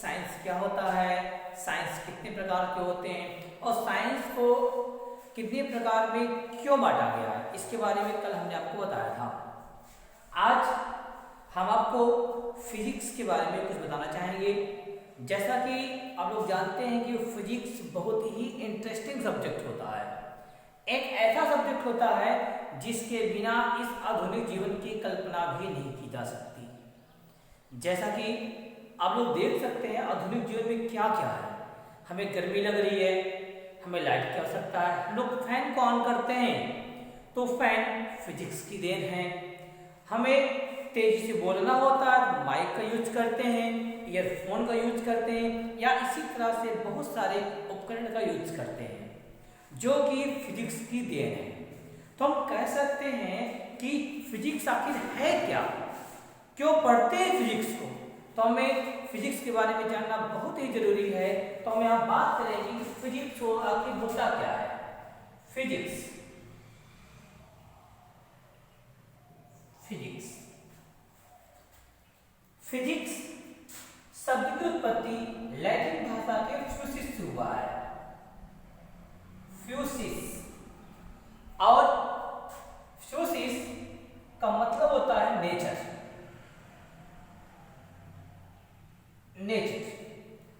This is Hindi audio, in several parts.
साइंस क्या होता है, साइंस कितने प्रकार के होते हैं और साइंस को कितने प्रकार में क्यों बांटा गया है, इसके बारे में कल हमने आपको बताया था। आज हम आपको फिजिक्स के बारे में कुछ बताना चाहेंगे। जैसा कि आप लोग जानते हैं कि फिजिक्स बहुत ही इंटरेस्टिंग सब्जेक्ट होता है, एक ऐसा सब्जेक्ट होता है जिसके बिना इस आधुनिक जीवन की कल्पना भी नहीं की जा सकती। जैसा कि आप लोग देख सकते हैं आधुनिक जीवन में क्या क्या है। हमें गर्मी लग रही है, हमें लाइट की आवश्यकता है, हम लोग फैन को ऑन करते हैं तो फैन फिजिक्स की देन है। हमें तेजी से बोलना होता है, माइक का यूज करते हैं, ईयरफोन का यूज करते हैं या इसी तरह से बहुत सारे उपकरण का यूज करते हैं जो कि फिजिक्स की देन है। तो हम कह सकते हैं कि फिजिक्स आखिर है क्या, क्यों पढ़ते हैं फिजिक्स को। तो हमें फिजिक्स के बारे में जानना बहुत ही जरूरी है। तो हम यहाँ बात करेंगे कि फिजिक्स आखिर होता क्या है। फिजिक्स फिजिक्स फिजिक्स शब्द की उत्पत्ति लैटिन भाषा के फ्यूसिस से हुआ है। फ्यूसिस, और फ्यूसिस का मतलब होता है नेचर। नेचर,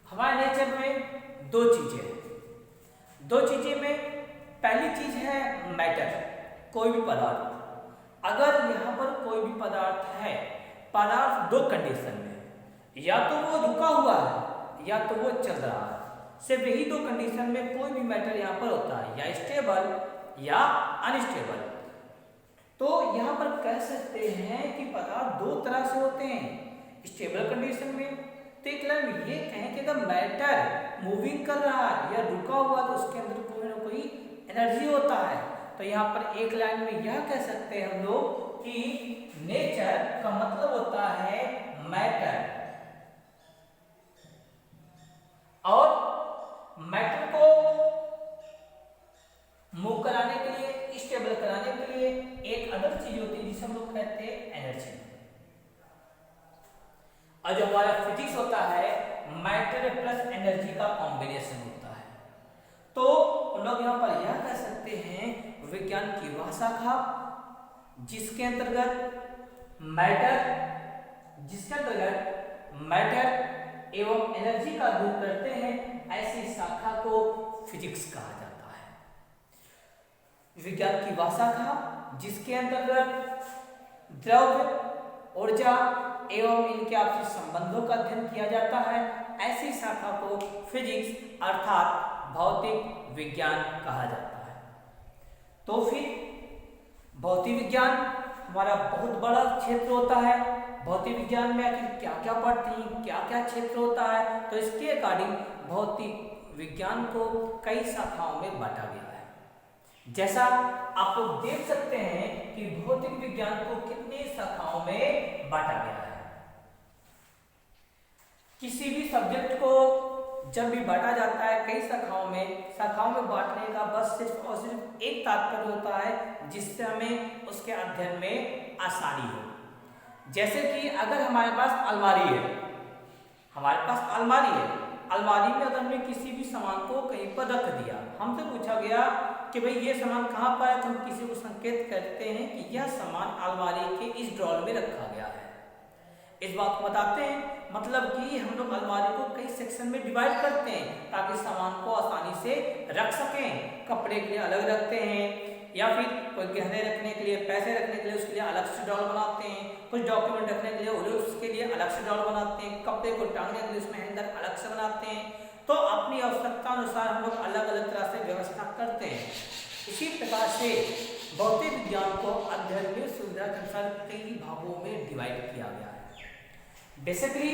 हमारे नेचर में दो चीजें में पहली चीज है मैटर, कोई भी पदार्थ। अगर यहाँ पर कोई भी पदार्थ है, पदार्थ दो कंडीशन में, या तो वो रुका हुआ है या तो वो चल रहा है। सिर्फ यही दो कंडीशन में कोई भी मैटर यहाँ पर होता है, या स्टेबल या अनस्टेबल। तो यहाँ पर कह सकते हैं कि पदार्थ दो तरह से होते हैं, स्टेबल कंडीशन में। तो एक लाइन ये कहें कि अगर मैटर मूविंग कर रहा है या रुका हुआ तो उसके अंदर कोई ना कोई एनर्जी होता है। तो यहाँ पर एक लाइन में यह कह सकते हैं हम लोग कि नेचर का मतलब होता है मैटर, और मैटर को मूव कराने के लिए, स्टेबल कराने के लिए एक अदर चीज होती है जिसे हम लोग कहते हैं एनर्जी। और जो हमारा फिजिक्स होता है मैटर प्लस एनर्जी का कॉम्बिनेशन होता है। तो लोग यहाँ पर यह कह सकते हैं विज्ञान की वह शाखा जिसके अंतर्गत मैटर एवं एनर्जी का अध्ययन करते हैं, ऐसी शाखा को फिजिक्स कहा जाता है। विज्ञान की वह शाखा जिसके अंतर्गत द्रव्य, ऊर्जा एवं इनके आपसी संबंधों का अध्ययन किया जाता है, ऐसी शाखा को फिजिक्स अर्थात भौतिक विज्ञान कहा जाता है। तो फिर भौतिक विज्ञान हमारा बहुत बड़ा क्षेत्र होता है। भौतिक विज्ञान में आखिर क्या क्या पढ़ते हैं, क्या क्या क्षेत्र होता है, तो इसके अकॉर्डिंग भौतिक विज्ञान को कई शाखाओं में बांटा गया है। जैसा आप लोग देख सकते हैं कि भौतिक विज्ञान को कितनी शाखाओं में बांटा गया है। किसी भी सब्जेक्ट को जब भी बांटा जाता है कई शाखाओं में बांटने का बस सिर्फ और सिर्फ एक तात्पर्य होता है जिससे हमें उसके अध्ययन में आसानी हो। जैसे कि अगर हमारे पास अलमारी है, अलमारी में अगर हमने किसी भी सामान को कहीं पर रख दिया, हमसे पूछा गया कि भाई ये सामान कहाँ पर है, तो हम किसी को संकेत करते हैं कि यह सामान अलमारी के इस ड्रॉर में रखा गया है। इस बात को बताते हैं, मतलब कि हम लोग अलमारी को कई सेक्शन में डिवाइड करते हैं ताकि सामान को आसानी से रख सकें। कपड़े के लिए अलग रखते हैं, या फिर कोई गहने रखने के लिए, पैसे रखने के लिए उसके लिए अलग से ड्रॉर बनाते हैं, कुछ डॉक्यूमेंट रखने के लिए उसके लिए अलग से ड्रॉर बनाते हैं, कपड़े को टांगने के लिए उसमें हैंगर अलग से बनाते हैं। तो अपनी आवश्यकता अनुसार हम लोग अलग अलग तरह से व्यवस्था करते हैं। इसी प्रकार से भौतिक विज्ञान को अध्ययन में सुविधा के अनुसार कई भागों में डिवाइड किया गया है। बेसिकली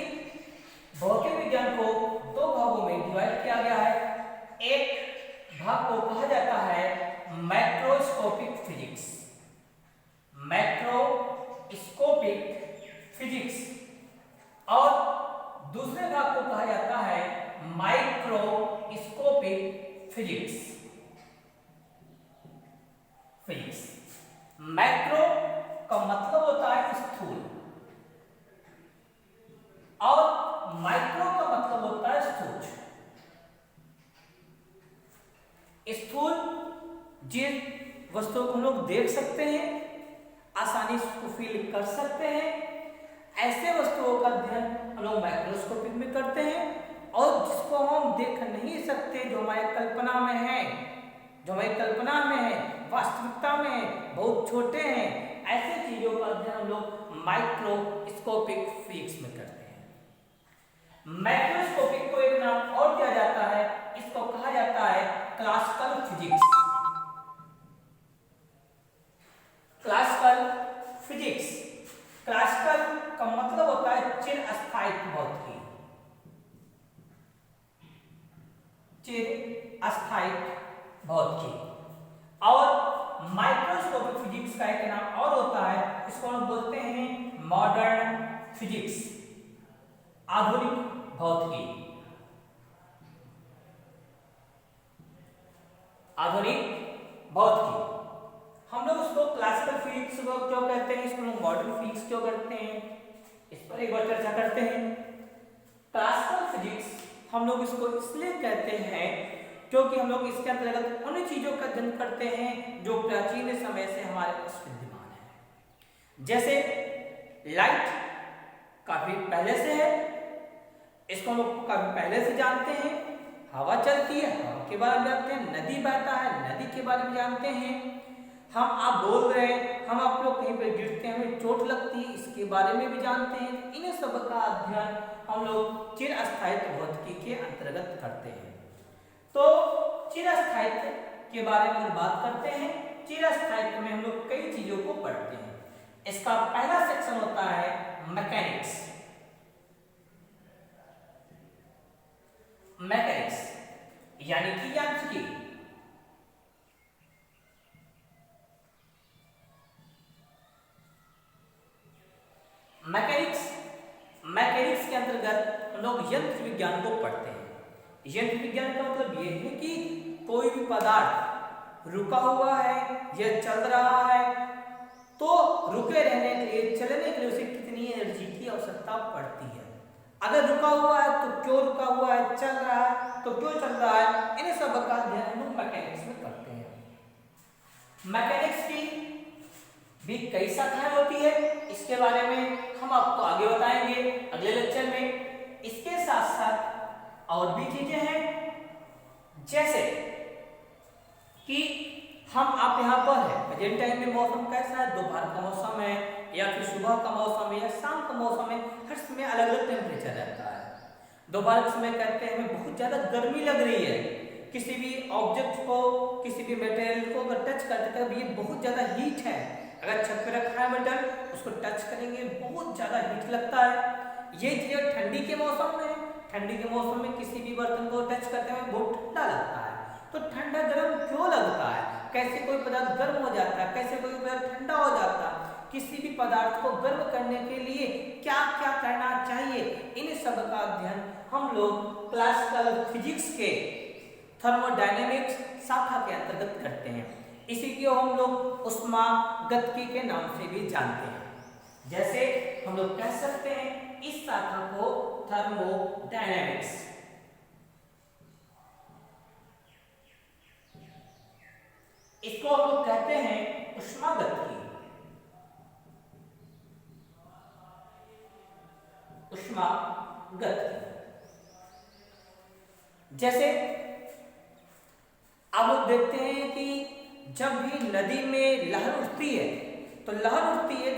भौतिक विज्ञान को दो भागों में डिवाइड किया गया है। एक भाग को कहा जाता है मैक्रोस्कोपिक फिजिक्स, और दूसरे भाग को कहा जाता है माइक्रोस्कोपिक फिजिक्स। मैक्रो का मतलब होता है स्थूल, और माइक्रो का मतलब स्थूल जिन वस्तुओं को हम लोग देख सकते हैं, आसानी से उसको फील कर सकते हैं, ऐसे वस्तुओं का अध्ययन हम लोग माइक्रोस्कोपिक में करते हैं। और जिसको हम देख नहीं सकते, जो हमारी कल्पना में है, वास्तविकता में है, बहुत छोटे हैं, ऐसे चीजों का अध्ययन हम लोग माइक्रोस्कोपिक फिजिक्स में करते हैं। माइक्रोस्कोपिक को एक नाम और दिया जाता है, इसको कहा जाता है classical physics. Classical physics, classical का मतलब होता है चिरस्थायी भौतिकी, चिरस्थायी भौतिकी। और माइक्रोस्कोपिक फिजिक्स का एक नाम और होता है, इसको हम बोलते हैं मॉडर्न फिजिक्स, आधुनिक भौतिकी। आधुनिक भौतिकी हम लोग उसको क्लासिकल फिजिक्स क्यों कहते हैं, इसको लोग मॉडर्न फिजिक्स क्यों करते हैं, इस पर एक बार चर्चा करते हैं। क्लासिकल फिजिक्स हम लोग इसको इसलिए कहते हैं क्योंकि हम लोग इसके अंतर्गत उन चीजों का अध्ययन करते हैं जो प्राचीन समय से हमारे पास विद्यमान है। जैसे लाइट काफी पहले से है, इसको हम लोग काफी पहले से जानते हैं। हवा चलती है, हवा के बारे में जानते हैं। नदी बहता है, नदी के बारे में जानते हैं। आप बोल रहे हैं, हम आप लोग कहीं पे गिरते हैं, हमें चोट लगती है, इसके बारे में भी जानते हैं। इन सब का अध्ययन हम लोग चिरस्थायित्व भौतिकी के अंतर्गत करते हैं। तो चिरस्थायित्व के बारे में बात करते हैं। चिरस्थायित्व में हम लोग कई चीजों को पढ़ते हैं। इसका पहला सेक्शन होता है मैकेनिक्स। मैकेनिक्स यानी कि यांत्रिकी। मैकेनिक्स के अंतर्गत हम लोग यंत्र विज्ञान को पढ़ते हैं। यंत्र विज्ञान का मतलब यह है कि कोई भी पदार्थ रुका हुआ है या चल रहा है, तो रुके रहने के लिए, चलने के लिए उसे कितनी एनर्जी की आवश्यकता पड़ती है। अगर रुका हुआ है तो क्यों रुका हुआ है, चल रहा है तो क्यों चल रहा है, इन सब का अध्ययन हम लोग मैकेनिक्स में करते हैं। मैकेनिक्स की भी कई शाखाएं होती है, इसके बारे में हम आपको आगे बताएंगे अगले लेक्चर में। इसके साथ साथ और भी चीजें हैं, जैसे कि आप यहाँ पर है, प्रेजेंट टाइम में मौसम कैसा है, दोपहर का मौसम है या फिर सुबह का मौसम है या शाम का मौसम है, हर समय अलग अलग टेम्परेचर रहता है। दोपहर के समय कहते हैं हमें बहुत ज्यादा गर्मी लग रही है, किसी भी ऑब्जेक्ट को, किसी भी मटेरियल को अगर टच करते हैं ये बहुत ज्यादा हीट है, अगर छत पे रखा है मेटल, उसको टच करेंगे बहुत ज्यादा हीट लगता है। ये चीज ठंडी के मौसम में, ठंडी के मौसम में किसी भी बर्तन को टच करते हैं बहुत ठंडा लगता है। तो ठंडा गर्म क्यों लगता है, कैसे कोई पदार्थ गर्म हो जाता है, कैसे कोई पदार्थ ठंडा हो जाता है, किसी भी पदार्थ को गर्म करने के लिए क्या क्या करना चाहिए, इन सब का अध्ययन हम लोग क्लासिकल फिजिक्स के थर्मोडायनेमिक्स शाखा के अंतर्गत करते हैं। इसी को हम लोग ऊष्मागतिकी के नाम से भी जानते हैं। जैसे हम लोग कह सकते हैं इस शाखा को थर्मोडायनेमिक्स। इसको हम लोग कहते हैं ऊष्मागतिकी। ऊष्मागतिकी जैसे आप लोग देखते हैं कि जब भी नदी में लहर उठती है तो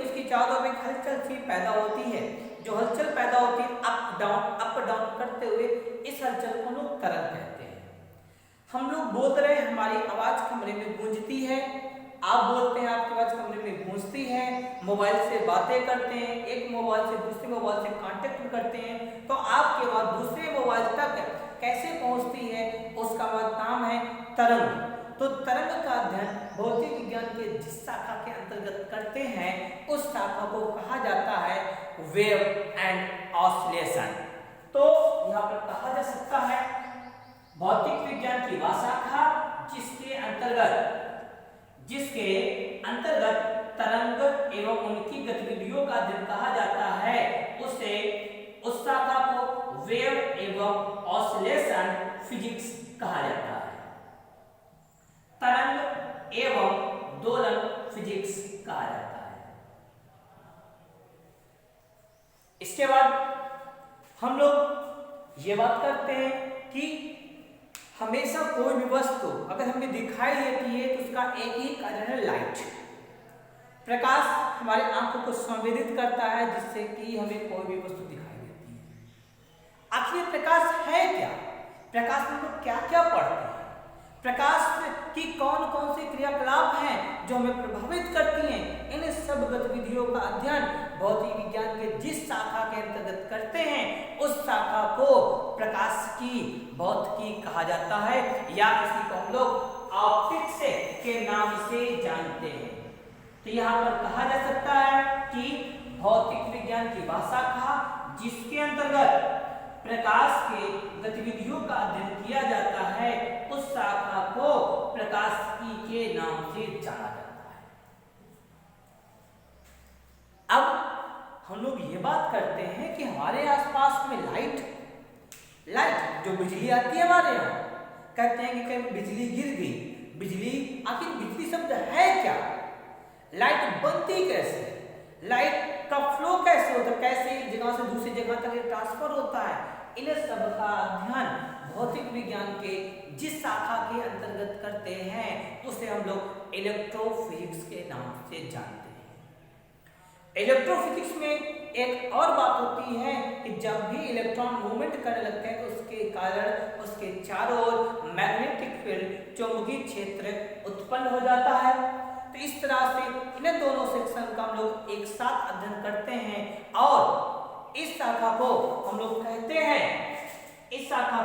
उसकी चारों में हलचल सी पैदा होती है। जो हलचल पैदा होती है अप डाउन करते हुए, इस हलचल को लोग तरंग कहते हैं। हम लोग बोल रहे हैं, हमारी आवाज कमरे में गूंजती है, आप बोलते हैं आपकी आवाज कमरे में गूंजती है, मोबाइल से बातें करते हैं, एक मोबाइल से दूसरे मोबाइल से कांटेक्ट करते हैं, तो आपकी आवाज दूसरे मोबाइल तक कैसे पहुंचती है, उसका नाम है तरंग। तो तरंग का अध्ययन भौतिक विज्ञान के जिस शाखा के अंतर्गत करते हैं, उस शाखा को कहा जाता है वेव एंड ऑसिलेशन। तो यहाँ पर कहा जा सकता है भौतिक विज्ञान की वह शाखा जिसके अंतर्गत तरंग एवं उनकी गतिविधियों का अध्ययन कहा जाता है, उस शाखा को वेव एवं ऑसिलेशन फिजिक्स कहा जाता है। तरंग एवं दोलन फिजिक्स कहा जाता है। इसके बाद हम लोग ये बात करते हैं कि हमेशा कोई भी वस्तु अगर हमें दिखाई देती है तो उसका एक ही कारण है लाइट। प्रकाश हमारे आंखों को संवेदित करता है जिससे कि हमें कोई भी वस्तु दिखाई देती है। आखिर प्रकाश है क्या? प्रकाश में हम लोग क्या क्या पढ़ते हैं? प्रकाश की कौन कौन सी क्रियाकलाप हैं जो हमें प्रभावित करती हैं? इन सब गतिविधियों का अध्ययन भौतिक विज्ञान के जिस शाखा के अंतर्गत करते हैं उस शाखा को प्रकाश की भौतिकी कहा जाता है, या इसी को हम लोग ऑप्टिक्स के नाम से जानते हैं। तो यहाँ पर कहा जा सकता है कि भौतिक विज्ञान की वह शाखा जिसके अंतर्गत प्रकाश के गतिविधियों का अध्ययन किया जाता है उस शाखा को प्रकाशिकी के नाम से जाना जाता है। अब हम लोग ये बात करते हैं कि हमारे आसपास में लाइट जो बिजली आती है हमारे यहाँ, कहते हैं कि कहीं बिजली गिर गई, बिजली, आखिर बिजली शब्द है क्या? लाइट बनती कैसे? लाइट का फ्लो कैसे होता है? कैसे एक जगह से दूसरी जगह तक ट्रांसफर होता है? इन सब का अध्ययन भौतिक विज्ञान के जिस शाखा के अंतर्गत करते हैं उसे हम लोग इलेक्ट्रोफिजिक्स के नाम से जानते हैं। इलेक्ट्रोफिजिक्स में एक और बात होती है कि जब भी इलेक्ट्रॉन मूवमेंट करने लगते हैं तो उसके कारण उसके चारों ओर मैग्नेटिक फील्ड, चुंबकीय क्षेत्र उत्पन्न हो जाता है। तो इस तरह से इन दोनों सेक्शन का हम लोग एक साथ अध्ययन करते हैं और इस शाखा को हम लोग कहते हैं, इस शाखा